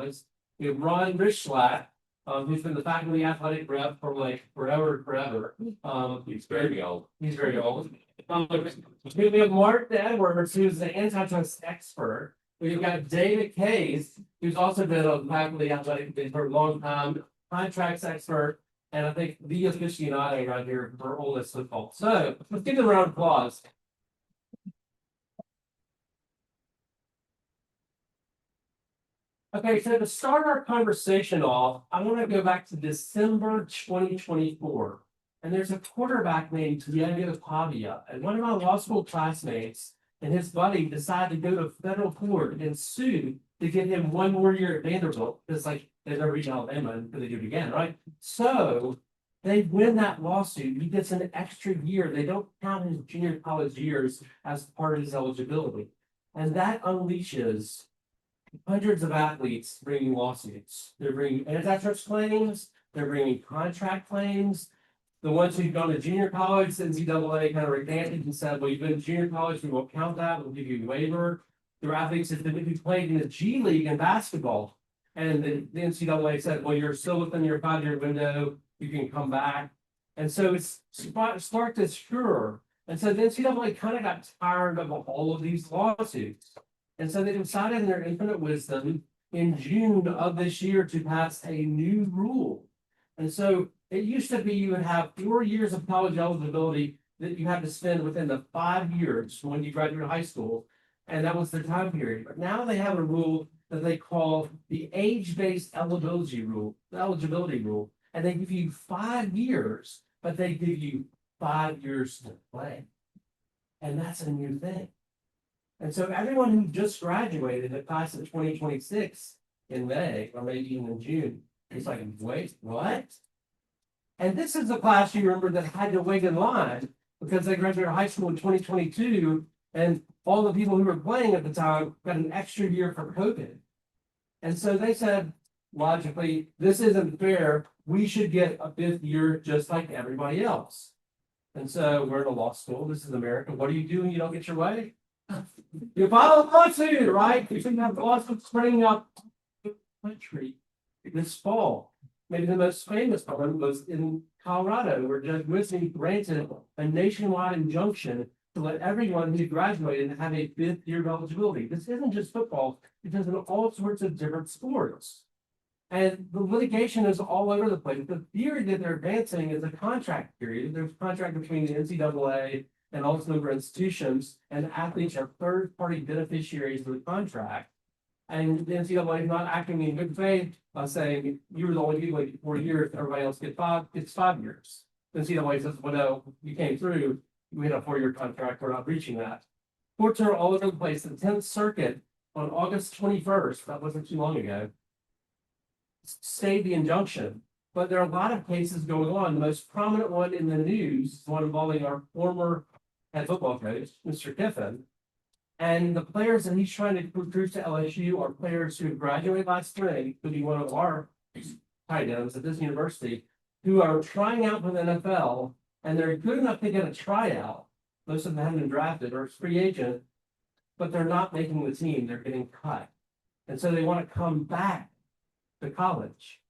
was. We have Ron Rychlak, who's been the faculty athletic rep for like forever. He's very old. He's very old. We have Mark Edwards, who's the antitrust expert. We've got David Case, who's also been a faculty athletic for a long time, contracts expert, and I think the aficionado right here for Ole Miss football. So let's give them a round of applause. Okay, so to start our conversation off, I want to go back to December 2024. And there's a quarterback named Diego Pavia, and one of my law school classmates and his buddy decided to go to federal court and sue to get him one more year at Vanderbilt, just like they've never reached Alabama until they do it again, right? So they win that lawsuit. He gets an extra year. They don't count his junior college years as part of his eligibility. And that unleashes hundreds of athletes bringing lawsuits. They're bringing antitrust claims, they're bringing contract claims. The ones who've gone to junior college, the NCAA kind of recanted and said, well, you've been to junior college, we won't count that, we'll give you a waiver. There are athletes that who played in the G League in basketball. And the NCAA said, well, you're still within your 5-year window, you can come back. And so it's sparked this furor. And so the NCAA kind of got tired of all of these lawsuits. And so they decided in their infinite wisdom in June of this year to pass a new rule. And so it used to be you would have 4 years of college eligibility that you had to spend within the 5 years from when you graduated high school. And that was their time period. But now they have a rule that they call the age-based eligibility rule, And they give you 5 years, but they give you 5 years to play. And that's a new thing. And so everyone who just graduated at class of 2026 in May, or maybe even in June, is like, wait, what? And this is the class you remember that had to wait in line because they graduated high school in 2022, and all the people who were playing at the time got an extra year for COVID. And so they said, logically, this isn't fair. We should get a 5th year just like everybody else. And so we're in a law school. This is America. What do you do when you don't get your way? You file a lawsuit, right? You should have lawsuits springing up the country this fall. Maybe the most famous one was in Colorado, where Judge Wisney granted a nationwide injunction to let everyone who graduated have a 5th year of eligibility. This isn't just football, it does in all sorts of different sports. And the litigation is all over the place. The theory that they're advancing is a contract period. There's a contract between the NCAA and all its member institutions, and athletes are third-party beneficiaries of the contract. And the NCAA is not acting in good faith by saying you were the only people who get 4 years, everybody else gets 5 years. The NCAA says, well, no, you came through, we had a 4-year contract, we're not reaching that. Courts are all over the place. The 10th Circuit on August 21st, that wasn't too long ago, stayed the injunction. But there are a lot of cases going on. The most prominent one in the news is one involving our former head football coach, Mr. Kiffin. And the players that he's trying to recruit to LSU are players who graduated last spring, including one of our tight ends at this university, who are trying out for the NFL, and they're good enough to get a tryout. Most of them haven't been drafted or free agent, but they're not making the team. They're getting cut. And so they want to come back to college.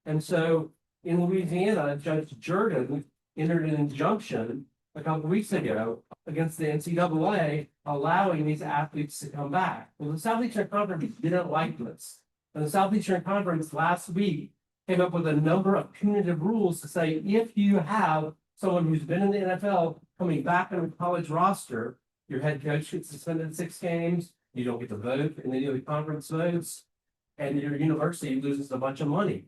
And so in Louisiana, Judge Jordan entered an injunction a couple of weeks ago against the NCAA, allowing these athletes to come back. Well, the Southeastern Conference didn't like this. And the Southeastern Conference last week came up with a number of punitive rules to say, if you have someone who's been in the NFL coming back on a college roster, your head coach gets suspended 6 games, you don't get to vote in any of the conference votes, and your university loses a bunch of money.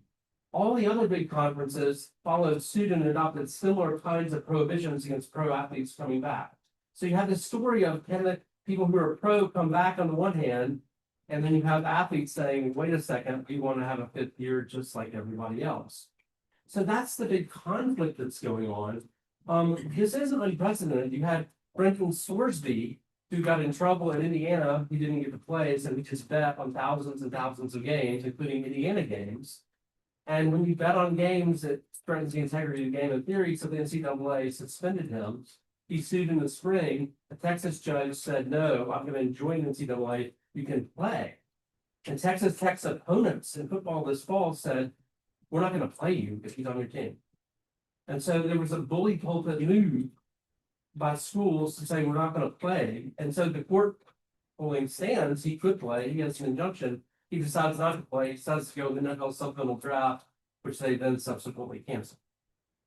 All the other big conferences followed suit and adopted similar kinds of prohibitions against pro athletes coming back. So you have this story of can the people who are pro come back on the one hand, and then you have athletes saying, wait a second, we want to have a 5th year just like everybody else. So that's the big conflict that's going on. This isn't unprecedented. You had Brenton Sorsby, who got in trouble in Indiana. He didn't get to play, so he just bet on thousands and thousands of games, including Indiana games. And when you bet on games, it threatens the integrity of the game in theory, so the NCAA suspended him. He sued in the spring. A Texas judge said, no, I'm going to join the NCAA. You can play. And Texas Tech's opponents in football this fall said, we're not gonna play you if he's on your team. And so there was a bully pulpit move by schools to say, we're not gonna play. And so the court ruling stands, he could play, he has an injunction. He decides not to play, he decides to go to the NFL supplemental draft, which they then subsequently cancel.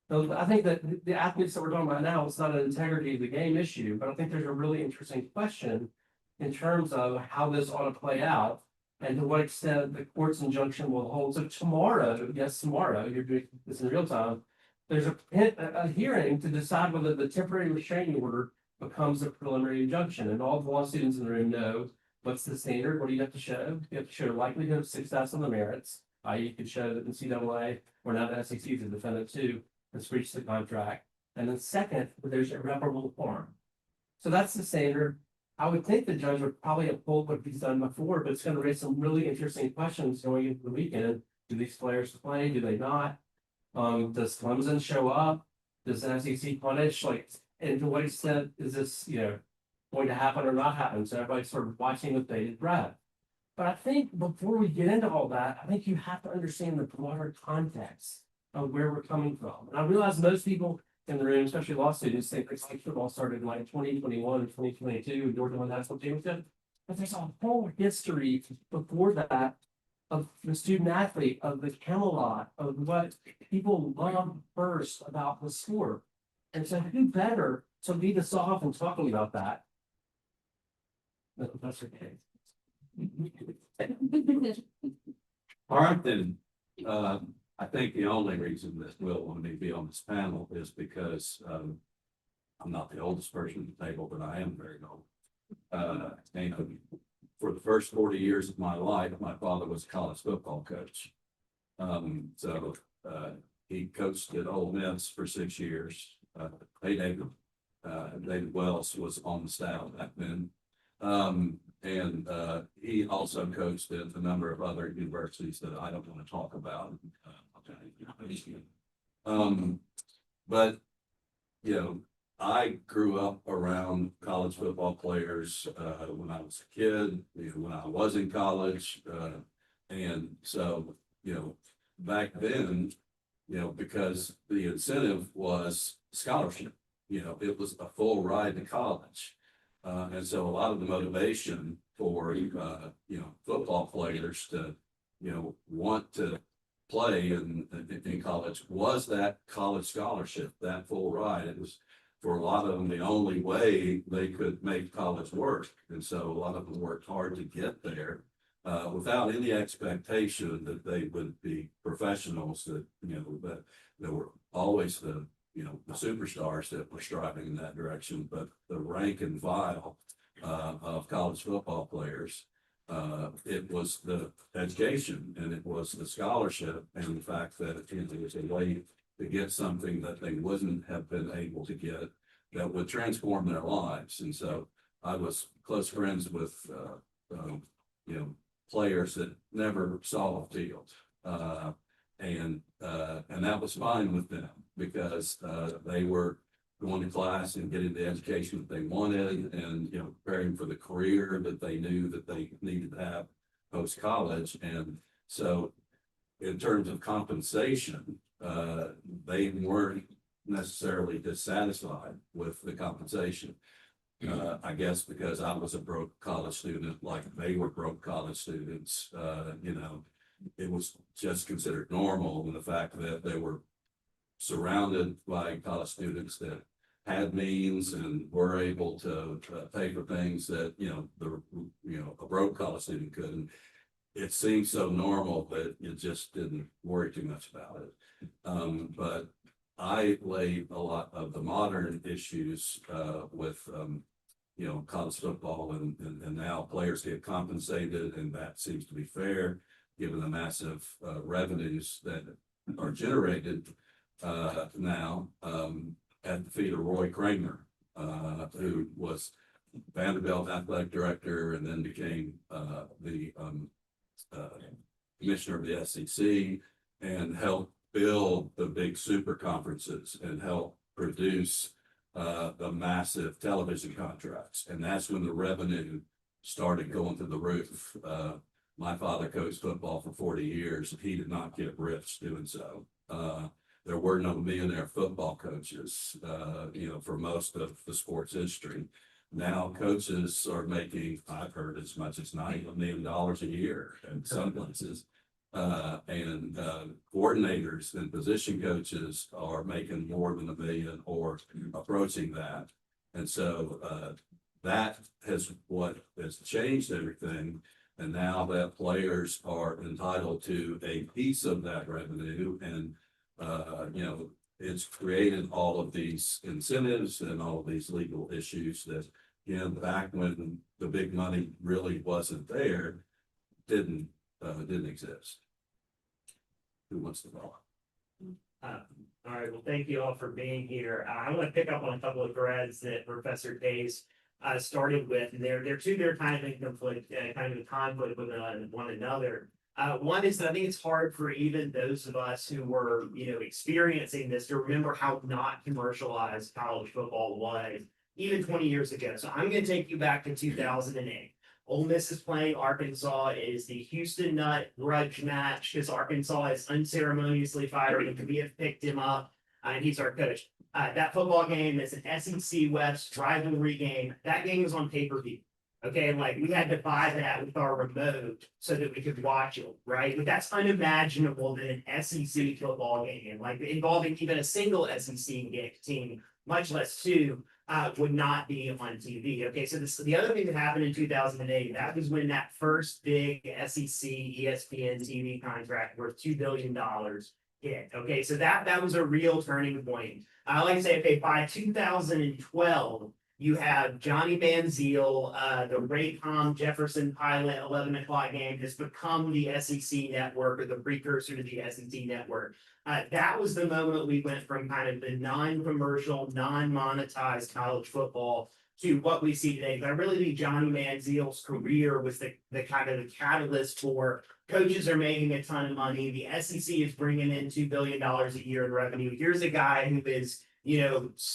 So I think that the athletes that we're talking about now, it's not an integrity of the game issue, but I think there's a really interesting question in terms of how this ought to play out and to what extent the court's injunction will hold. So tomorrow, yes, tomorrow, you're doing this in real time, there's a hearing to decide whether the temporary restraining order becomes a preliminary injunction. And all the law students in the room know what's the standard, what do you have to show? You have to show likelihood of success on the merits. You could show that the NCAA or now the SEC is a defendant too, has breached the contract. And then second, there's irreparable harm. So that's the standard. I would think the judge would probably uphold what he's done before, but it's going to raise some really interesting questions going into the weekend. Do these players play? Do they not? Does Clemson show up? Does the SEC punish? Like, and to what extent is this, going to happen or not happen? So everybody's sort of watching with bated breath. But I think before we get into all that, I think you have to understand the broader context of where we're coming from. And I realize most people in the room, especially law students, think like football started in like 2021 or 2022 and Georgia won national championship. But there's a whole history before that of the student athlete, of the Camelot, of what people love first about the sport. And so who better to lead us off in talking about that than Professor K. All right, then. I think the only reason that Will wanted me to be on this panel is because I'm not the oldest person at the table, but I am very old. And for the first 40 years of my life, my father was a college football coach. So he coached at Ole Miss for 6 years. David Wells was on the staff back then. And he also coached at a number of other universities that I don't want to talk about. But I grew up around college football players when I was a kid, when I was in college, and so back then, because the incentive was scholarship, it was a full ride to college. And so a lot of the motivation for, football players to, want to play in college was that college scholarship, that full ride. It was, for a lot of them, the only way they could make college work. And so a lot of them worked hard to get there without any expectation that they would be professionals, that there were always the superstars that were striving in that direction, but the rank and file of college football players, it was the education and it was the scholarship and the fact that it was a way to get something that they wouldn't have been able to get that would transform their lives. And so I was close friends with players that never saw a field. And that was fine with them because they were going to class and getting the education that they wanted and preparing for the career that they knew that they needed to have post college. And so in terms of compensation, they weren't necessarily dissatisfied with the compensation. I guess because I was a broke college student, like they were broke college students, it was just considered normal, and the fact that they were surrounded by college students that had means and were able to pay for things that a broke college student couldn't. It seemed so normal that you just didn't worry too much about it. But I laid a lot of the modern issues with college football, and now players get compensated, and that seems to be fair given the massive revenues that are generated now at the feet of Roy Kramer, who was Vanderbilt athletic director and then became the commissioner of the SEC and helped build the big super conferences and help produce the massive television contracts. And that's when the revenue started going through the roof. My father coached football for 40 years. He did not get rich doing so. There were no millionaire football coaches, for most of the sports history. Now coaches are making, I've heard as much as $90 million a year in some places. And coordinators and position coaches are making more than $1 million or approaching that. And so that has what has changed everything. And now that players are entitled to a piece of that revenue, and it's created all of these incentives and all of these legal issues that, back when the big money really wasn't there, didn't exist. Who wants to follow? All right, well, thank you all for being here. I want to pick up on a couple of threads that Professor Days started with, and they're kind of in conflict, kind of in conflict with one another. One is that I think it's hard for even those of us who were, experiencing this to remember how not commercialized college football was even 20 years ago. So I'm going to take you back to 2008. Ole Miss is playing Arkansas. It is the Houston Nut grudge match because Arkansas is unceremoniously fired him. We have picked him up, and he's our coach. That football game is an SEC West rivalry game. That game was on pay-per-view. Okay, like we had to buy that with our remote so that we could watch it, right? But that's unimaginable that an SEC football game, like involving even a single SEC team, much less two, would not be on TV. Okay, so the other thing that happened in 2008, that was when that first big SEC ESPN TV contract worth $2 billion hit. Okay, so that was a real turning point. I like to say, okay, by 2012, you have Johnny Manziel, the Raycom Jefferson Pilot 11 o'clock game has become the SEC network, or the precursor to the SEC network. That was the moment we went from kind of the non-commercial, non-monetized college football to what we see today. But I really think Johnny Manziel's career was the kind of the catalyst for coaches are making a ton of money. The SEC is bringing in $2 billion a year in revenue. Here's a guy who is,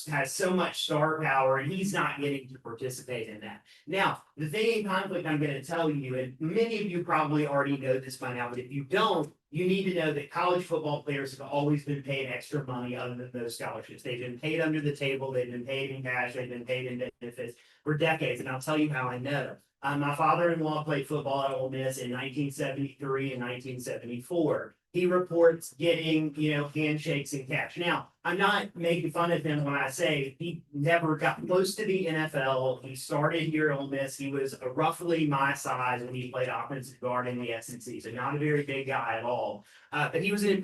has so much star power, and he's not getting to participate in that. Now, the thing in conflict I'm going to tell you, and many of you probably already know this by now, but if you don't, you need to know that college football players have always been paid extra money other than those scholarships. They've been paid under the table, they've been paid in cash, they've been paid in benefits for decades, and I'll tell you how I know. My father-in-law played football at Ole Miss in 1973 and 1974. He reports getting, handshakes and cash. Now, I'm not making fun of him when I say he never got close to the NFL. He started here at Ole Miss. He was roughly my size when he played offensive guard in the SEC, so not a very big guy at all. But he was a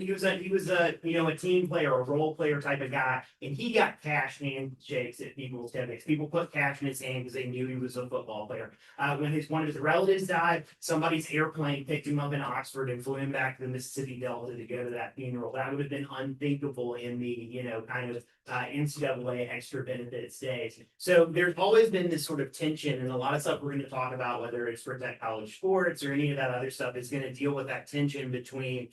team player, a role player type of guy, and he got cash handshakes at people's heads. People put cash in his hand because they knew he was a football player. When one of his relatives died, somebody's airplane picked him up in Oxford and flew him back to the Mississippi Delta to go to that funeral. That would have been unthinkable in the kind of NCAA extra benefits days. So there's always been this sort of tension, and a lot of stuff we're going to talk about, whether it's Protect College Sports or any of that other stuff, is going to deal with that tension between,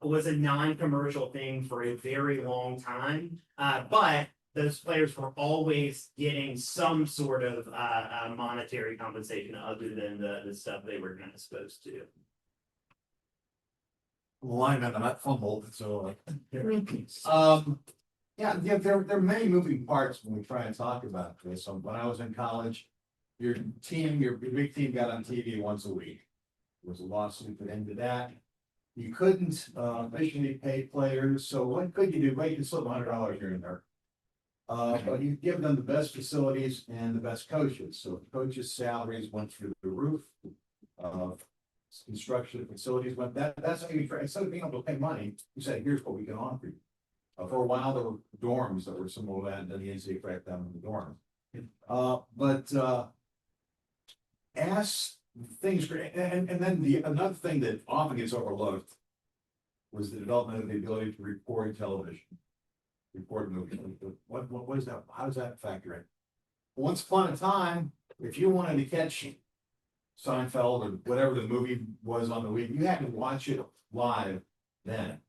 was a non-commercial thing for a very long time, but those players were always getting some sort of monetary compensation other than the stuff they were kind of supposed to. Linemen, I'm not fumbled, so. There are many moving parts when we try and talk about this. So when I was in college, your big team got on TV once a week. There was a lawsuit that ended that. You couldn't officially pay players, so what could you do? Right, you could slip $100 here and there. But you give them the best facilities and the best coaches. So coaches' salaries went through the roof. Construction facilities went that's how you try. Instead of being able to pay money, you say, here's what we can offer you. For a while there were dorms that were similar to that, and then the NCAA cracked down on the dorms. But as things and then another thing that often gets overlooked was the development of the ability to record television, record movies. What is that? How does that factor in? Once upon a time, if you wanted to catch Seinfeld or whatever the movie was on the week, you had to watch it live then.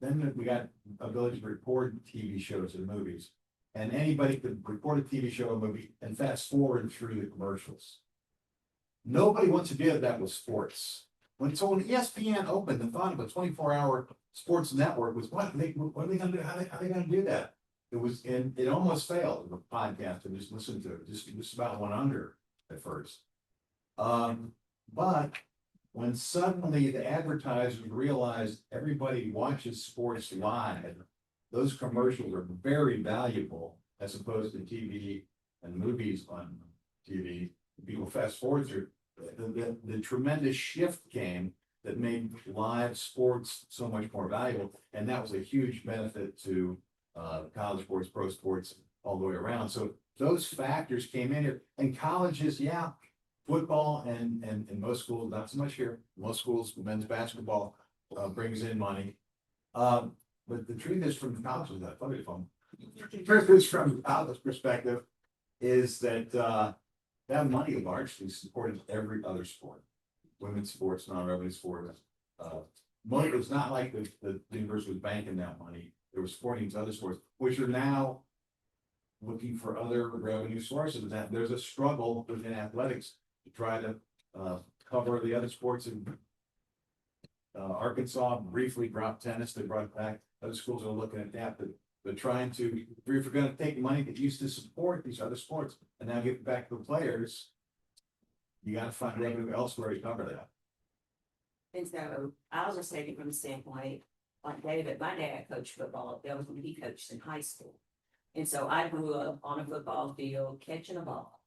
Then we got ability to record TV shows and movies, and anybody could record a TV show or movie and fast forward through the commercials. Nobody wants to do that with sports. When ESPN opened, the thought of a 24-hour sports network was what are they gonna do? How are they gonna do that? It was, and it almost failed with the podcast and just listen to it, just about went under at first. But when suddenly the advertisers realized everybody watches sports live, those commercials are very valuable as opposed to TV and movies on TV. People fast forward through, the tremendous shift came that made live sports so much more valuable. And that was a huge benefit to college sports, pro sports, all the way around. So those factors came in here, and colleges, yeah, football and most schools, not so much here, most schools, men's basketball brings in money. But the truth is, from college's athletic fund, the truth is from college perspective is that that money largely supported every other sport, women's sports, non-revenue sports. Money, it was not like the university was banking that money. They were supporting these other sports, which are now looking for other revenue sources. That there's a struggle within athletics to try to cover the other sports. In Arkansas briefly dropped tennis. They brought it back. Other schools are looking at that, but trying to, if you're going to take money that used to support these other sports and now give it back to the players, you got to find revenue elsewhere to cover that. And so I was just taking from the standpoint, like David, my dad coached football. That was when he coached in high school. And so I grew up on a football field catching a ball.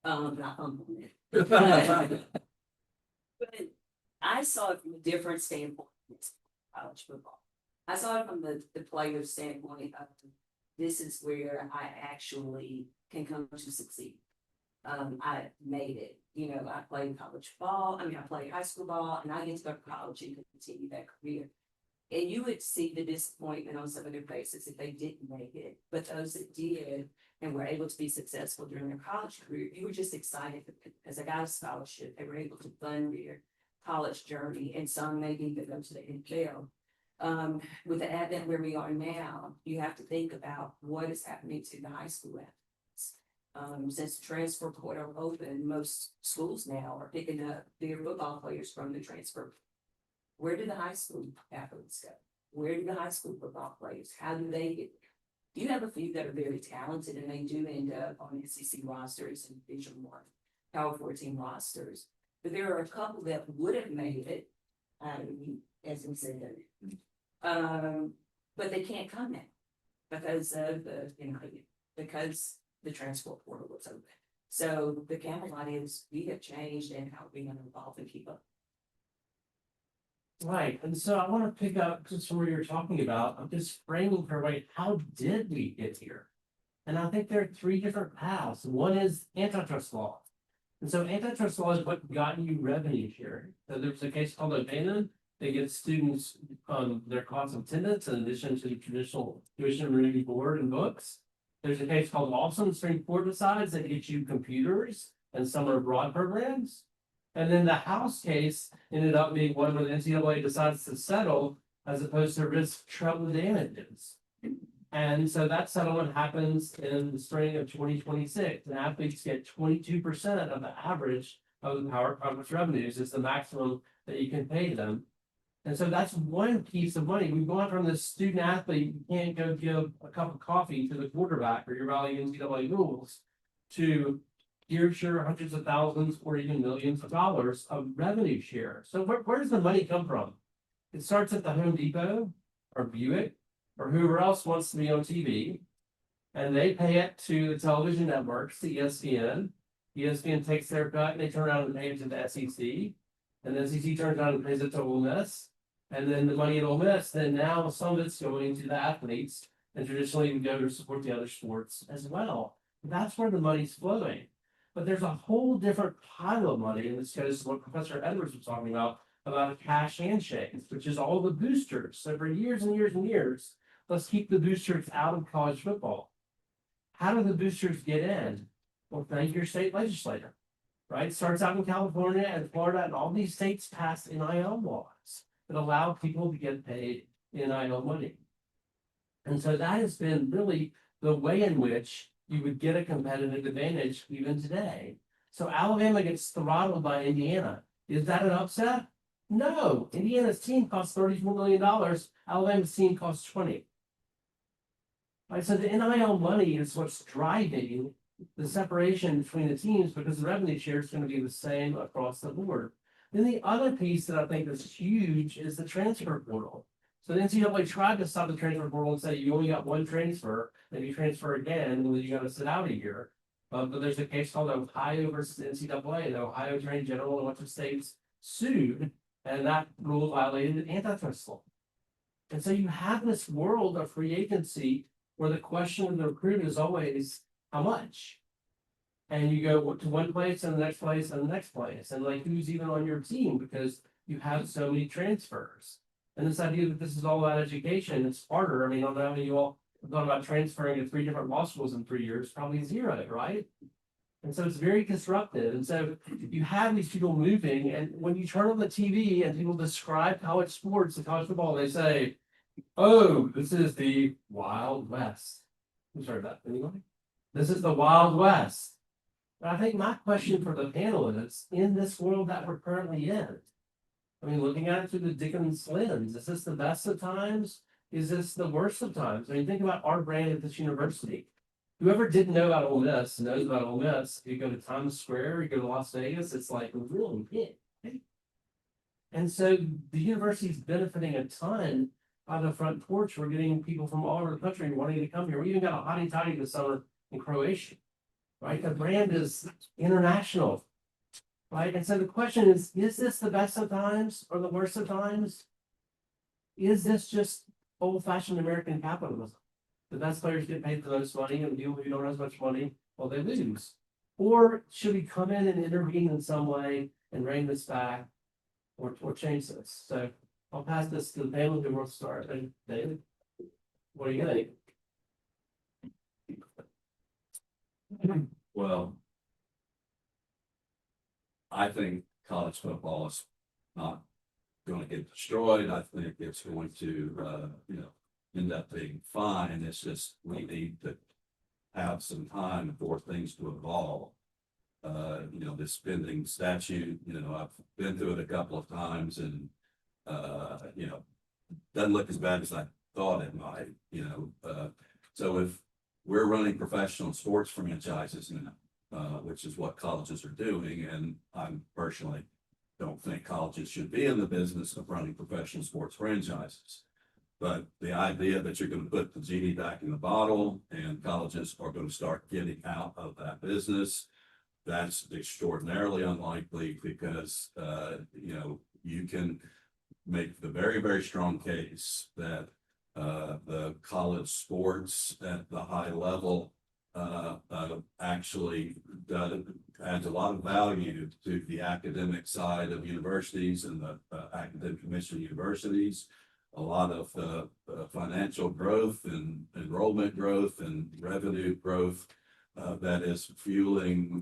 Not humbling it. But I saw it from a different standpoint, college football. I saw it from the player's standpoint of this is where I actually can come to succeed. I made it. You know, I played college ball. I played high school ball, and I get to go to college and continue that career. And you would see the disappointment on some of their faces if they didn't make it. But those that did and were able to be successful during their college career, you were just excited because they got a scholarship. They were able to fund their college journey, and some maybe even go to the NFL. With the advent where we are now, you have to think about what is happening to the high school athletes. Since the transfer portal open, most schools now are picking up their football players from the transfer. Where do the high school athletes go? Where do the high school football players? How do they get there? You have a few that are very talented and they do end up on SEC rosters and Division I, Power 14 rosters. But there are a couple that would have made it, as we said, but they can't come now because of because the transport portal was open. So the caveat is we have changed and how we're going to evolve and keep up. Right, and so I want to pick up just from what you were talking about. I'm just framing for everybody, how did we get here? And I think there are three different paths. One is antitrust law. And so antitrust law is what got you revenue sharing. So there's a case called O'Bannon. They get students their cost of attendance in addition to the traditional tuition review board and books. There's a case called Lawson. The Supreme Court decides that gets you computers and summer abroad programs. And then the House case ended up being one where the NCAA decides to settle as opposed to risk treble damages. And so that settlement happens in the spring of 2026, and athletes get 22% of the average of the Power Conference revenues is the maximum that you can pay them. And so that's one piece of money. We've gone from this student athlete, you can't go give a cup of coffee to the quarterback or your Valley NCAA rules, to here's your hundreds of thousands or even millions of dollars of revenue share. So where does the money come from? It starts at the Home Depot or Buick or whoever else wants to be on TV, and they pay it to the television networks, the ESPN. ESPN takes their cut and they turn around and pay it to the SEC, and the SEC turns around and pays it to Ole Miss, and then the money at Ole Miss, then now some of it's going to the athletes, and traditionally we go to support the other sports as well. That's where the money's flowing. But there's a whole different pile of money, and this goes to what Professor Edwards was talking about cash handshakes, which is all the boosters. So for years and years and years, let's keep the boosters out of college football. How do the boosters get in? Well, thank your state legislator, right? It starts out in California and Florida, and all these states pass NIL laws that allow people to get paid NIL money. And so that has been really the way in which you would get a competitive advantage even today. So Alabama gets throttled by Indiana. Is that an upset? No, Indiana's team costs $34 million. Alabama's team costs 20. Right, so the NIL money is what's driving the separation between the teams because the revenue share is going to be the same across the board. Then the other piece that I think is huge is the transfer portal. So the NCAA tried to stop the transfer portal and say you only got one transfer, then you transfer again, and then you got to sit out a year. But there's a case called Ohio versus NCAA. The Ohio Attorney General and a bunch of states sued, and that rule violated antitrust law. And so you have this world of free agency where the question of the recruit is always how much? And you go to one place and the next place and the next place, and like who's even on your team because you have so many transfers. And this idea that this is all about education, it's harder. I mean, I don't know how many of you all have thought about transferring to 3 different law schools in 3 years, probably 0, right? And so it's very disruptive. And so you have these people moving, and when you turn on the TV and people describe college sports and college football, they say, oh, this is the Wild West. Who's heard that? Anybody? This is the Wild West. But I think my question for the panel is, in this world that we're currently in, I mean, looking at it through the Dickens lens, is this the best of times? Is this the worst of times? I mean, think about our brand at this university. Whoever didn't know about Ole Miss knows about Ole Miss. If you go to Times Square, you go to Las Vegas, it's like really big. Right? And so the university is benefiting a ton by the front porch. We're getting people from all over the country wanting to come here. We even got a hottie toddy this summer in Croatia, right? The brand is international, right? And so the question is this the best of times or the worst of times? Is this just old-fashioned American capitalism? The best players get paid the most money, and the people who don't have as much money, well, they lose. Or should we come in and intervene in some way and rein this back or change this? So I'll pass this to the panel who wants to start. And David, what do you think? Well, I think college football is not going to get destroyed. I think it's going to, end up being fine. It's just we need to have some time for things to evolve. The spending statute, I've been through it a couple of times and, doesn't look as bad as I thought it might, so if we're running professional sports franchises now, which is what colleges are doing, and I personally don't think colleges should be in the business of running professional sports franchises. But the idea that you're going to put the genie back in the bottle and colleges are going to start getting out of that business, that's extraordinarily unlikely because, you can make the very, very strong case that the college sports at the high level actually adds a lot of value to the academic side of universities and the academic commission universities. A lot of financial growth and enrollment growth and revenue growth that is fueling,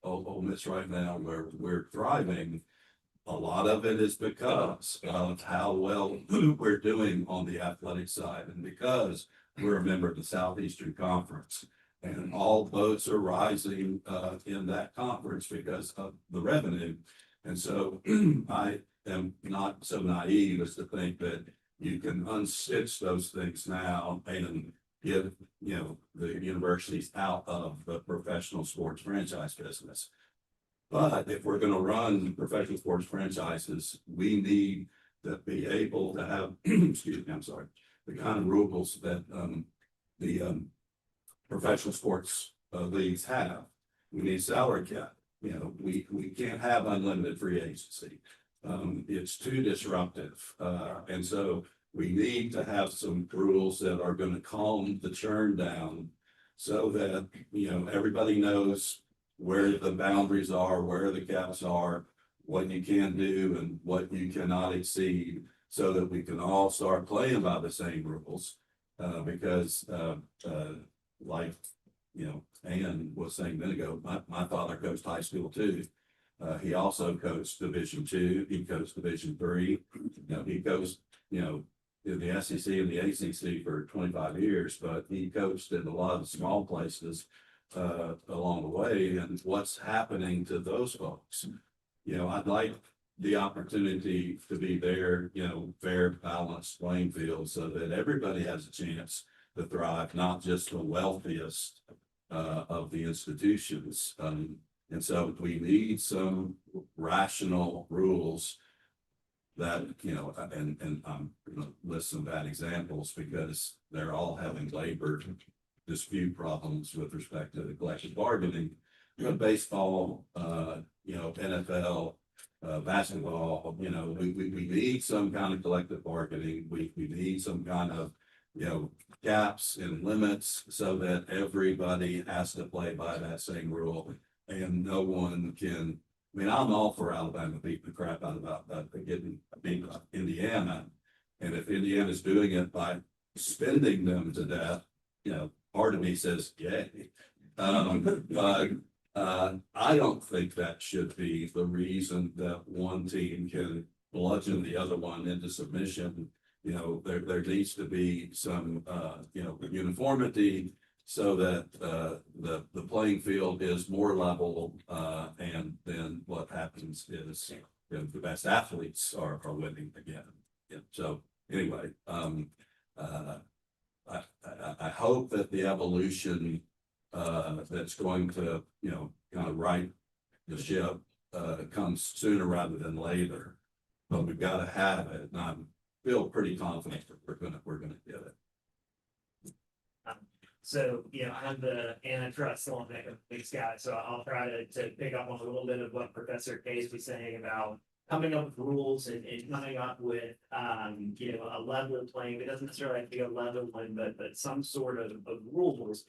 Ole Miss right now where we're thriving. A lot of it is because of how well we're doing on the athletic side and because we're a member of the Southeastern Conference. And all boats are rising in that conference because of the revenue. And so I am not so naive as to think that you can unstitch those things now and get, the universities out of the professional sports franchise business. But if we're going to run professional sports franchises, we need to be able to have, excuse me, I'm sorry, the kind of rules that the professional sports leagues have. We need salary cap. We can't have unlimited free agency. It's too disruptive. And so we need to have some rules that are going to calm the churn down so that, everybody knows where the boundaries are, where the gaps are, what you can do and what you cannot exceed so that we can all start playing by the same rules. Because like, Ann was saying a minute ago, my father coached high school too. He also coached Division II. He coached Division III. He coached, in the SEC and the ACC for 25 years, but he coached in a lot of small places along the way and what's happening to those folks. You know, I'd like the opportunity to be there, you know, fair, balanced playing field so that everybody has a chance to thrive, not just the wealthiest of the institutions. And so we need some rational rules that, you know, and I'm gonna list some bad examples because they're all having labor dispute problems with respect to the collective bargaining. But baseball, you know, NFL, basketball, you know, we need some kind of collective bargaining. We need some kind of, you know, caps and limits so that everybody has to play by that same rule. And no one can, I mean, I'm all for Alabama beating the crap out of getting beat Indiana. And if Indiana's doing it by spending them to death, you know, part of me says, yay. But I don't think that should be the reason that one team can bludgeon the other one into submission. You know, there needs to be some, you know, uniformity so that the playing field is more level. And then what happens is, you know, the best athletes are winning again. Yeah, so anyway, I hope that the evolution that's going to, you know, kind of right the ship comes sooner rather than later. But we've got to have it, and I feel pretty confident that we're gonna get it. So, you know, I'm the antitrust Olympics guy, so I'll try to pick up on a little bit of what Professor Case was saying about coming up with rules and coming up with, you know, a level playing. It doesn't necessarily have to be a level one, but some sort of rules.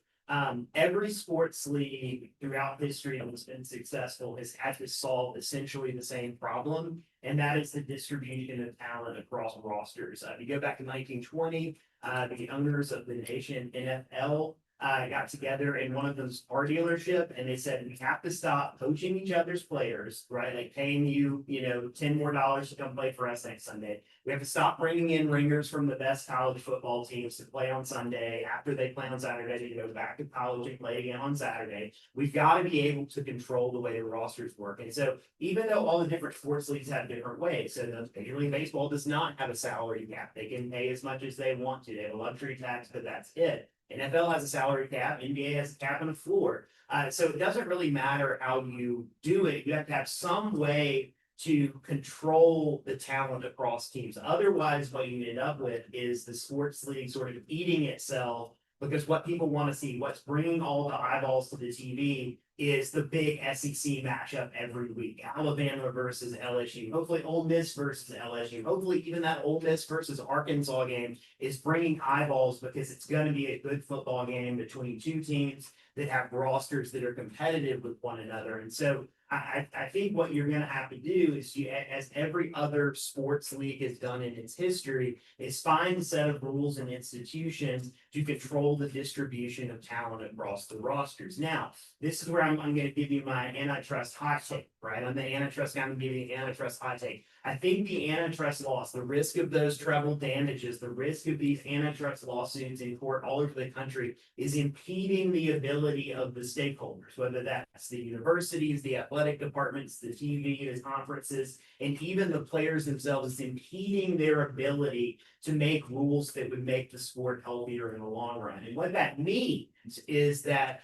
Every sports league throughout history that has been successful has had to solve essentially the same problem, and that is the distribution of talent across rosters. If you go back to 1920, the owners of the nation NFL got together in one of those car dealership, and they said, we have to stop poaching each other's players, right? Like paying you, you know, $10 more to come play for us next Sunday. We have to stop bringing in ringers from the best college football teams to play on Sunday. After they play on Saturday, to go back to college and play again on Saturday. We've got to be able to control the way the rosters work. And so even though all the different sports leagues have different ways, so the Major League Baseball does not have a salary cap. They can pay as much as they want to. They have a luxury tax, but that's it. NFL has a salary cap, NBA has a cap and a floor. So it doesn't really matter how you do it. You have to have some way to control the talent across teams. Otherwise, what you end up with is the sports league sort of eating itself, because what people want to see, what's bringing all the eyeballs to the TV is the big SEC matchup every week. Alabama versus LSU. Hopefully Ole Miss versus LSU. Hopefully even that Ole Miss versus Arkansas game is bringing eyeballs, because it's going to be a good football game between two teams that have rosters that are competitive with one another. And so I think what you're going to have to do is, as every other sports league has done in its history, is find a set of rules and institutions to control the distribution of talent across the rosters. Now, this is where I'm going to give you my antitrust hot take, right? I'm the antitrust guy. I'm giving you the antitrust hot take. I think the antitrust laws, the risk of those treble damages, the risk of these antitrust lawsuits in court all over the country is impeding the ability of the stakeholders, whether that's the universities, the athletic departments, the TV, the conferences, and even the players themselves, is impeding their ability to make rules that would make the sport healthier in the long run. And what that means is that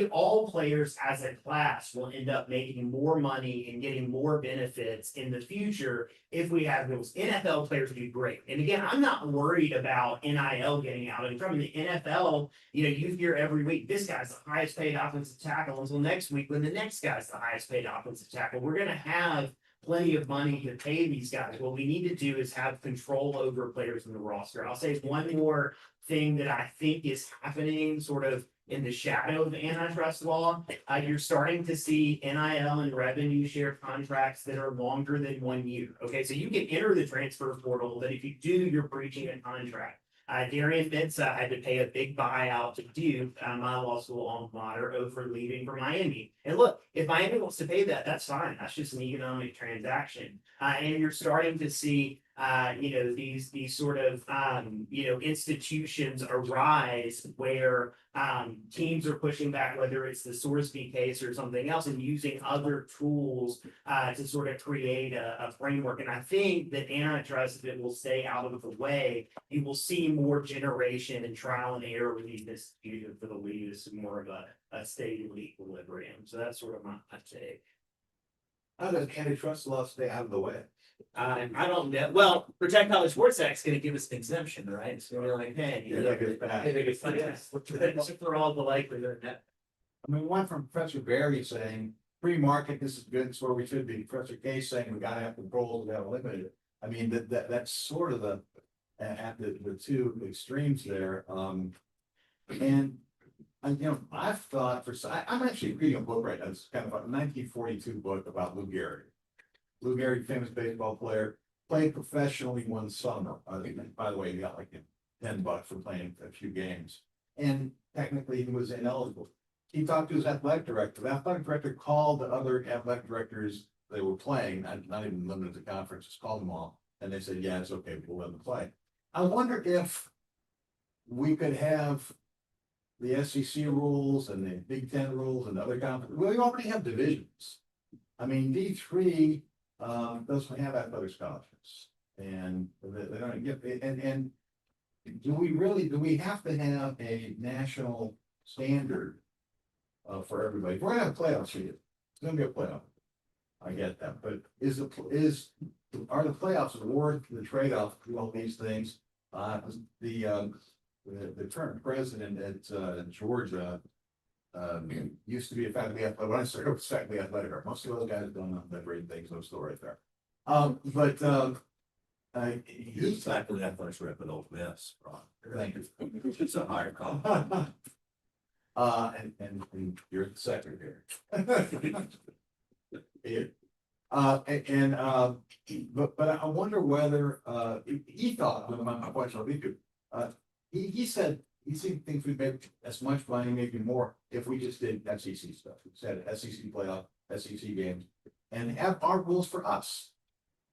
all players as a class will end up making more money and getting more benefits in the future if we have rules. NFL players do great. And again, I'm not worried about NIL getting out. And from the NFL, you know, you hear every week, this guy's the highest paid offensive tackle, until next week when the next guy's the highest paid offensive tackle. We're going to have plenty of money to pay these guys. What we need to do is have control over players in the roster. I'll say one more thing that I think is happening sort of in the shadow of antitrust law. You're starting to see NIL and revenue share contracts that are longer than 1 year. Okay, so you can enter the transfer portal, but if you do, you're breaching a contract. Darian Mensah had to pay a big buyout to Duke, my law school alma mater, over leaving for Miami. And look, if Miami wants to pay that, that's fine. That's just an economic transaction. And you're starting to see, these sort of, institutions arise where, teams are pushing back, whether it's the Sorsby case or something else, and using other tools, to sort of create a framework. And I think that antitrust, if it will stay out of the way, you will see more generation and trial and error with these institutions for the lead is more of a stable equilibrium. So that's sort of my take. How does antitrust law stay out of the way? I don't know. Well, Protect College Sports Act's gonna give us an exemption, right? So we're like, hey. Yeah, that goes back. I think it's fine. Yes. For all the likelihood that. I mean, one from Professor Barry saying, free market, this is good, it's where we should be. Professor K saying we gotta have controls, we gotta limit it. I mean, that's sort of at the two extremes there. And I've thought I'm actually reading a book right now. It's kind of a 1942 book about Lou Gehrig. Lou Gehrig, famous baseball player, played professionally one summer. By the way, he got like $10 for playing a few games. And technically he was ineligible. He talked to his athletic director. The athletic director called the other athletic directors they were playing, not even limited to conferences, called them all. And they said, yeah, it's okay, we'll let them play. I wonder if we could have the SEC rules and the Big Ten rules and other conferences. We already have divisions. I mean, D3 doesn't have athletic scholarships, and they don't get. And do we have to have a national standard for everybody? We're gonna have playoffs here. It's gonna be a playoff. I get that, but are the playoffs worth the trade-off to all these things? The current president at Georgia used to be a faculty athletic. When I started with faculty athletic, most of the other guys don't know that great things. No story right there. He's faculty athletics rep at Ole Miss, Ron. Thank you. It's a higher call. And you're the secretary. But I wonder whether he thought, my question will be good. He said he thinks we make as much money, maybe more, if we just did SEC stuff. He said SEC playoff, SEC games, and have our rules for us.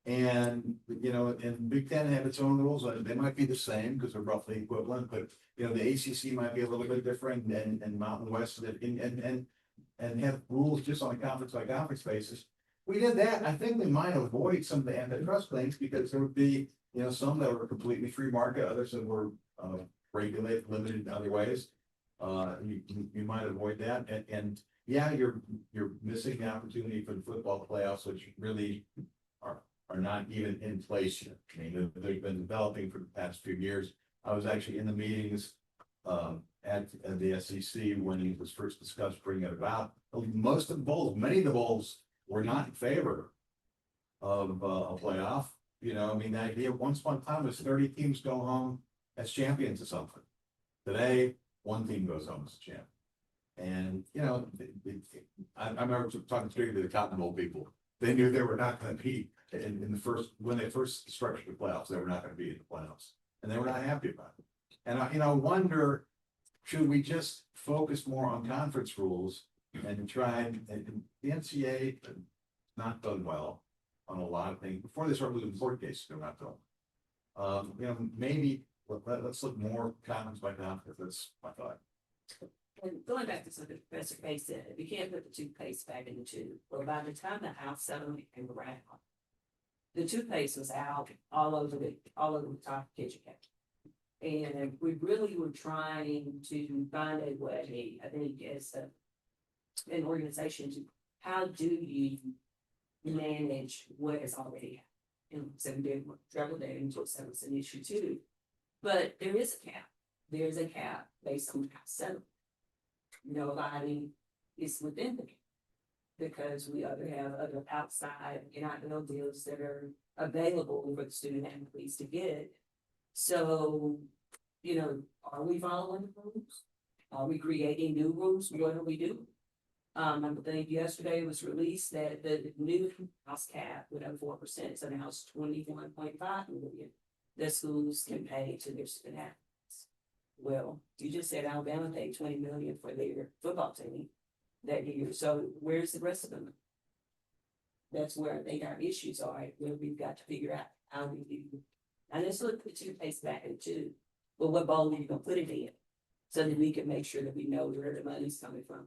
And and Big Ten have its own rules. They might be the same because they're roughly equivalent, but the ACC might be a little bit different, and Mountain West, and have rules just on a conference by conference basis. We did that. I think we might avoid some of the antitrust claims because there would be some that were completely free market, others that were regulated, limited in other ways. You might avoid that, and yeah, you're missing the opportunity for the football playoffs, which really are not even in place yet. I mean, they've been developing for the past few years. I was actually in the meetings at the SEC when it was first discussed bringing it about. Most of the bowls, many of the bowls were not in favor of a playoff. The idea once upon a time was 30 teams go home as champions of something. Today, one team goes home as a champion. And, I remember talking to the Cotton Bowl people. They knew they were not going to be when they first structured the playoffs, they were not going to be in the playoffs. And they were not happy about it. And I wonder, should we just focus more on conference rules and try and the NCAA not done well on a lot of things. Before they start losing court cases, they're not done. Maybe let's look more conference by conference. That's my thought. And going back to something Professor Kay said, we can't put the toothpaste back in the tube. Well, by the time the House settlement came around, the toothpaste was out all over the top of the kitchen counter. And we really were trying to find a way, I think, as an organization, to how do you manage what has already happened? And so we did travel there and just that was an issue too. But there is a cap. There's a cap based on House settlement. Nobody is within the cap because we either have other outside NIL deals that are available for the student athletes to get. So, are we following the rules? Are we creating new rules? What do we do? I believe yesterday it was released that the new house cap would have 4%, so now it's 21.5 million that schools can pay to their student athletes. Well, you just said Alabama paid 20 million for their football team that year. So where's the rest of them? that's where I think our issues are, where we've got to figure out how we do. And let's look at the toothpaste packet too, but what bowl are you gonna put it in? So that we can make sure that we know where the money's coming from.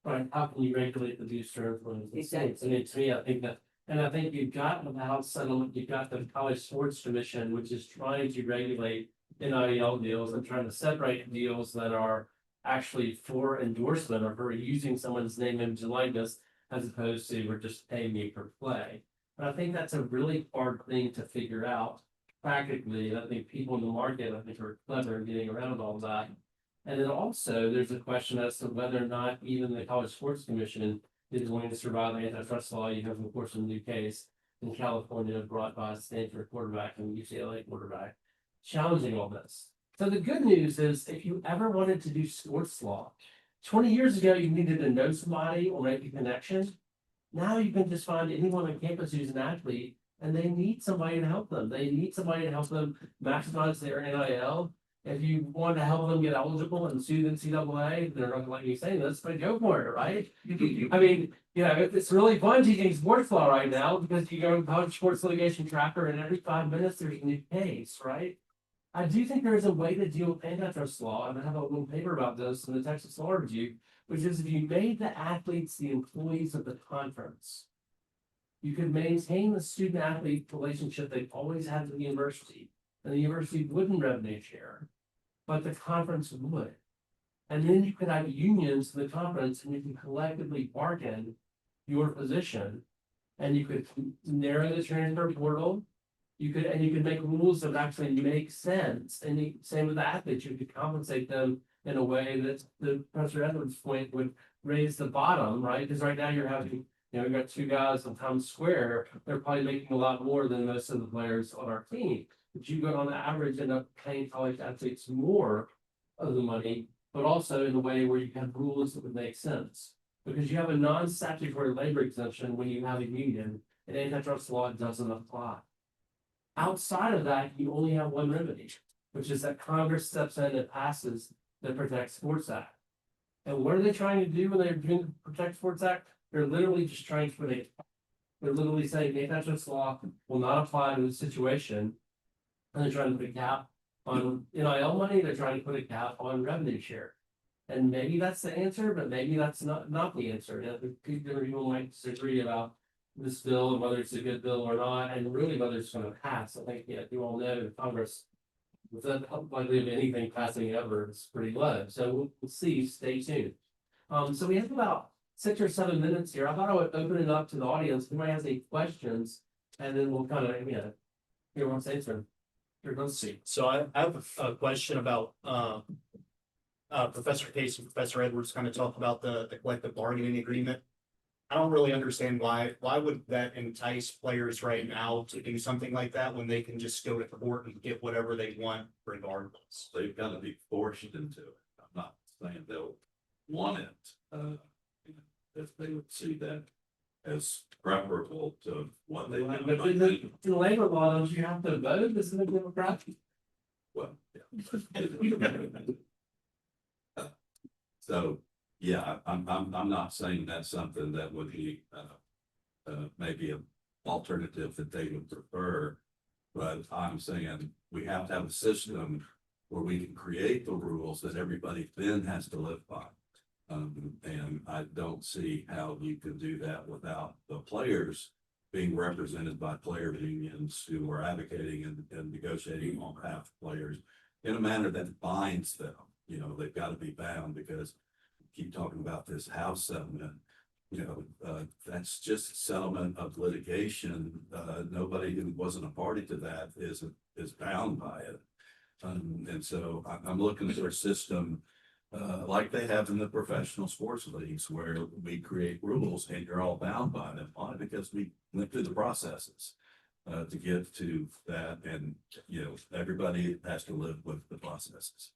Right, how can you regulate the booster influence? Exactly. I mean, to me, I think that, and I think you've got without settlement, you've got the College Sports Commission, which is trying to regulate NIL deals and trying to separate deals that are actually for endorsement or for using someone's name, image, and likeness, as opposed to we're just paying me for play. And I think that's a really hard thing to figure out practically. And I think people in the market, I think, are clever in getting around all that. And then also, there's a question as to whether or not even the College Sports Commission is going to survive the antitrust law. You have, of course, a new case in California brought by a Stanford quarterback and UCLA quarterback, challenging all this. So the good news is, if you ever wanted to do sports law, 20 years ago, you needed to know somebody or make a connection. Now you can just find anyone on campus who's an athlete, and they need somebody to help them. They need somebody to help them maximize their NIL. If you want to help them get eligible and sue the NCAA, they're not gonna let you say this, but go for it, right? I mean, you know, it's really fun teaching sports law right now because you go to College Sports Litigation Tracker and every 5 minutes there's a new case, right? I do think there is a way to deal with antitrust law, and I have a little paper about this in the Texas Law Review, which is if you made the athletes the employees of the conference, you could maintain the student athlete relationship they've always had with the university, and the university wouldn't revenue share, but the conference would. And then you could have unions in the conference, and you can collectively bargain your position, and you could narrow the transfer portal. You could make rules that actually make sense, and same with the athletes, you could compensate them in a way that the Professor Edwards' point would raise the bottom, right? Because right now you're having, you know, we've got two guys on Times Square, they're probably making a lot more than most of the players on our team. But you go on the average end up paying college athletes more of the money, but also in a way where you have rules that would make sense. Because you have a non-statutory labor exemption when you have a union, and antitrust law doesn't apply. Outside of that, you only have one remedy, which is that Congress steps in and passes the Protect Sports Act. And what are they trying to do when they're doing the Protect Sports Act? They're literally just trying to they're literally saying antitrust law will not apply to the situation. And they're trying to put a cap on NIL money, they're trying to put a cap on revenue share. And maybe that's the answer, but maybe that's not the answer. And people might disagree about this bill and whether it's a good bill or not, and really whether it's gonna pass. I think, yeah, you all know Congress, with the likelihood of anything passing ever, is pretty low. So we'll see, stay tuned. So we have about 6 or 7 minutes here. I thought I would open it up to the audience. If anybody has any questions, and then we'll kind of, hear what's answered. Here, let's see. So I have a question about, Professor Case and Professor Edwards kind of talk about the collective bargaining agreement. I don't really understand why would that entice players right now to do something like that when they can just go to court and get whatever they want regardless? They've got to be forced into it. I'm not saying they'll want it. If they would see that as preferable to what they But do. in the labor law, don't you have to vote? Isn't it democratic? Well, yeah. So, yeah, I'm not saying that's something that would be, maybe an alternative that they would prefer. But I'm saying we have to have a system where we can create the rules that everybody then has to live by. And I don't see how you can do that without the players being represented by player unions who are advocating and negotiating on behalf of players in a manner that binds them. You know, they've got to be bound because keep talking about this house settlement. That's just settlement of litigation. Nobody who wasn't a party to that is bound by it. And so I'm looking for a system like they have in the professional sports leagues where we create rules and you're all bound by them. Why? Because we went through the processes to get to that, and everybody has to live with the processes.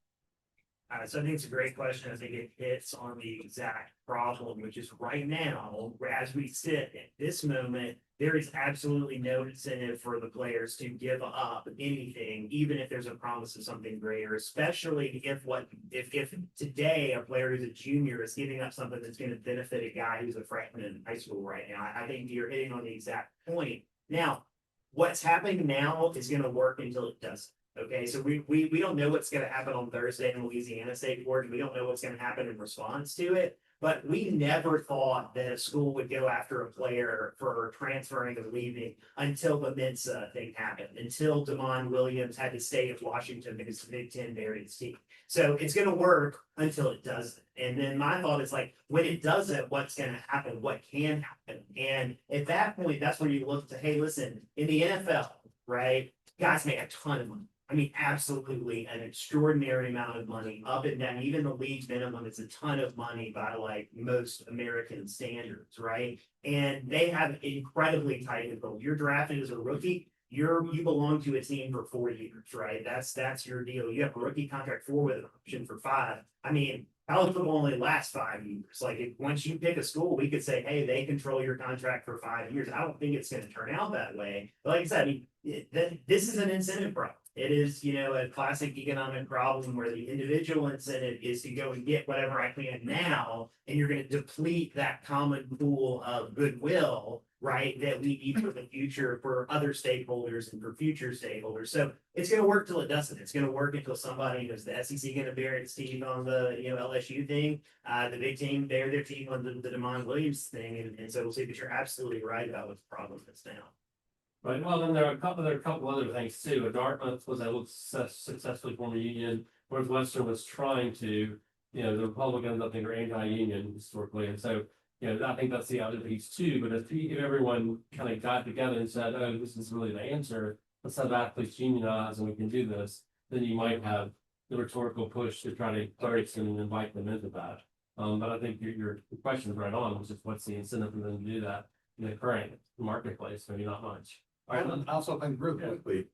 So I think it's a great question. I think it hits on the exact problem, which is right now, as we sit at this moment, there is absolutely no incentive for the players to give up anything, even if there's a promise of something greater, especially if today a player who's a junior is giving up something that's going to benefit a guy who's a freshman in high school right now. I think you're hitting on the exact point. Now, what's happening now is going to work until it doesn't. Okay, so we don't know what's gonna happen on Thursday in Louisiana State Board. We don't know what's gonna happen in response to it. But we never thought that a school would go after a player for transferring or leaving until the Mensa thing happened, until Damon Williams had to stay at Washington because the Big Ten buried his team. So it's gonna work until it doesn't. And then my thought is like, when it doesn't, what's gonna happen? What can happen? And at that point, that's when you look to, hey, listen, in the NFL, right? Guys make a ton of money. I mean, absolutely an extraordinary amount of money up and down. Even the league minimum is a ton of money by like most American standards, right? And they have incredibly tight control. You're drafted as a rookie, you belong to a team for 4 years, right? That's your deal. You have a rookie contract 4 with an option for 5. I mean, college football only lasts 5 years. Like once you pick a school, we could say, hey, they control your contract for 5 years. I don't think it's going to turn out that way. But like I said, I mean, this is an incentive problem. It is, a classic economic problem where the individual incentive is to go and get whatever I can now, and you're going to deplete that common pool of goodwill, right, that we need for the future for other stakeholders and for future stakeholders. So it's going to work till it doesn't. It's going to work until somebody knows the SEC going to bury its teeth on the LSU thing, the Big Ten bear their teeth on the Damon Williams thing, and so we'll see. But you're absolutely right about what the problem is now. Right, well, then there are a couple other things too. Dartmouth was able to successfully form a union. Northwestern was trying to, the Republicans, I think, are anti-union historically, and so, I think that's the other piece too. But if everyone kind of got together and said, oh, this is really the answer, let's have athletes unionize and we can do this, then you might have the rhetorical push to try to encourage them and invite them into that. But I think your question is right on, which is what's the incentive for them to do that in the current marketplace? Maybe not much. I also think real quickly,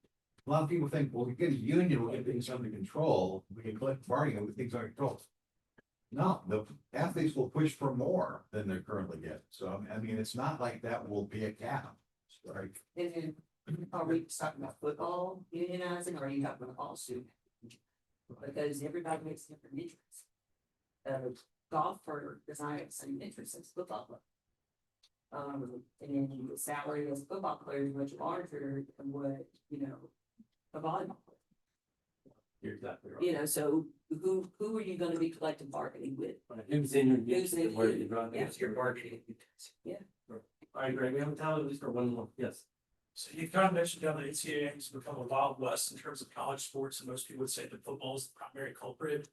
a lot of people think, well, we get a union, we'll get things under control, we can collect bargaining with things under control. No, the athletes will push for more than they're currently getting. So, I mean, it's not like that will be a cap. Right? And are we talking about football unionizing, or are you talking about all student? Because everybody makes different interests. Golfer does not have the same interests as football player. And then the salary as a football player is much larger than what, a volleyball player. You're exactly right. So who are you gonna be collective bargaining with? Who's in your Who's in where your- you run? yeah. Your marketing. Yeah. All right, Greg, we have a talent at least for one more. Yes. So you kind of mentioned how the NCAA has become a wild west in terms of college sports, and most people would say that football is the primary culprit.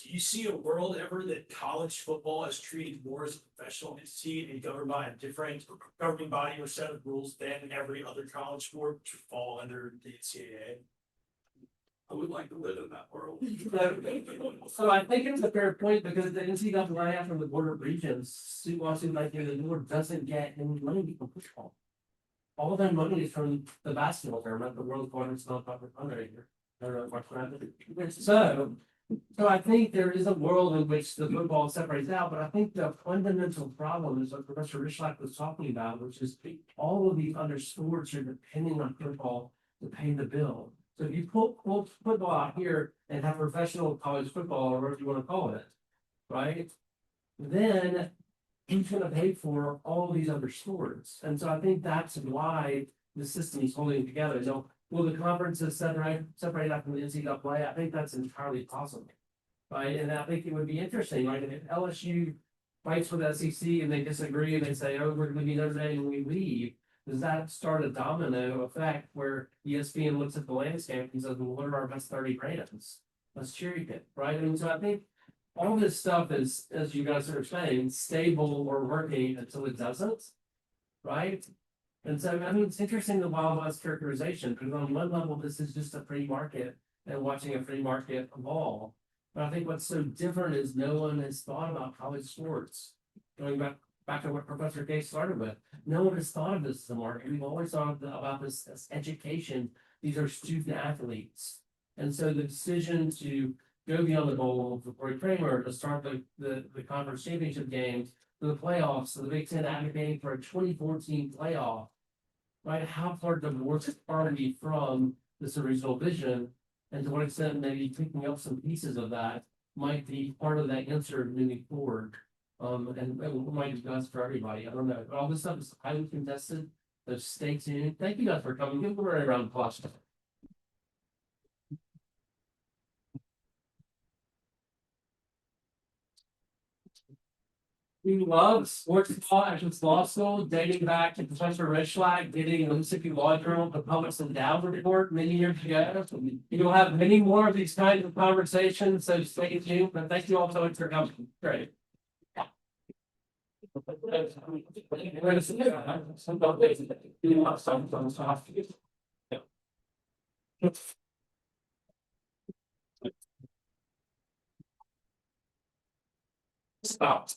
Do you see a world ever that college football is treated more as a professional entity and governed by a different governing body or set of rules than every other college sport, which would fall under the NCAA? I would like to live in that world. So I think it's a fair point because the NCAA from the Board of Regents, Washington, like the board doesn't get any money from football. All their money is from the basketball tournament, the World Conference nonprofit fundraiser. So I think there is a world in which the football separates out, but I think the fundamental problem is what Professor Rychlak was talking about, which is all of these other sports are depending on football to pay the bill. So if you pull football out here and have professional college football, or whatever you want to call it, right? Then who's going to pay for all these other sports? And so I think that's why the system is holding together. So will the conferences separate out from the NCAA? I think that's entirely possible, right? And I think it would be interesting, right? If LSU fights with the SEC and they disagree and they say, oh, we're going to be Notre Dame and we leave, does that start a domino effect where ESPN looks at the landscape and says, well, what are our best 30 brands? Let's cherry pick, right? And so I think all this stuff is, as you guys are saying, stable or working until it doesn't, right? And so, I mean, it's interesting the Wild West characterization, because on one level, this is just a free market and watching a free market evolve. But I think what's so different is no one has thought about college sports. Going back to what Professor Gay started with, no one has thought of this as a market. We've always thought about this as education. These are student athletes. And so the decision to go beyond the bowl for Corey Kramer to start the conference championship games, to the playoffs, to the Big Ten advocating for a 2014 playoff. Right, how far divorced are we from this original vision? And to what extent maybe picking up some pieces of that might be part of that answer moving forward. And it might be best for everybody, I don't know, but all this stuff is highly contested, so stay tuned, thank you guys for coming, give them a round of applause. We love sports law at this law school, dating back to Professor Rychlak, getting the Mississippi Law Journal to publish an endowment report many years ago. You'll have many more of these kinds of conversations, so stay tuned, but thank you all so much for coming, great. Stop.